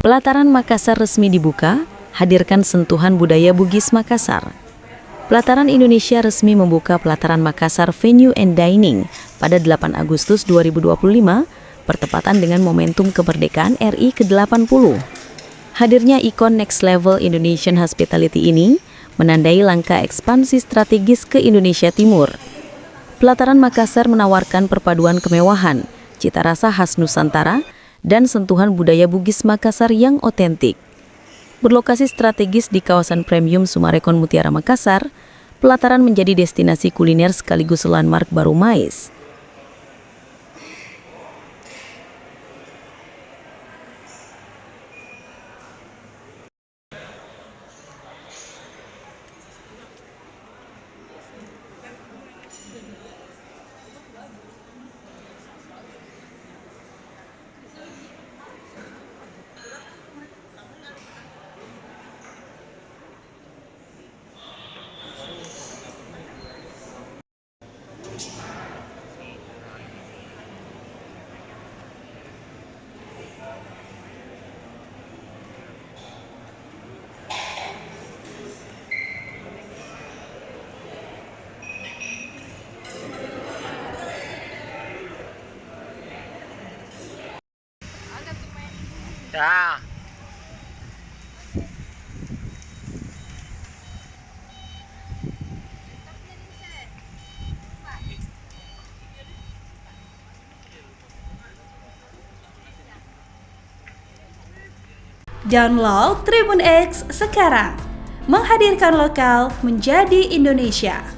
Pelataran Makassar resmi dibuka, hadirkan sentuhan budaya Bugis Makassar. Pelataran Indonesia resmi membuka Pelataran Makassar Venue and Dining pada 8 Agustus 2025, bertepatan dengan momentum kemerdekaan RI ke-80. Hadirnya ikon Next Level Indonesian Hospitality ini menandai langkah ekspansi strategis ke Indonesia Timur. Pelataran Makassar menawarkan perpaduan kemewahan, cita rasa khas Nusantara, dan sentuhan budaya Bugis Makassar yang otentik. Berlokasi strategis di kawasan premium Sumarekon Mutiara Makassar, pelataran menjadi destinasi kuliner sekaligus landmark baru Mais. Ya. Download Tribun X sekarang, menghadirkan lokal menjadi Indonesia.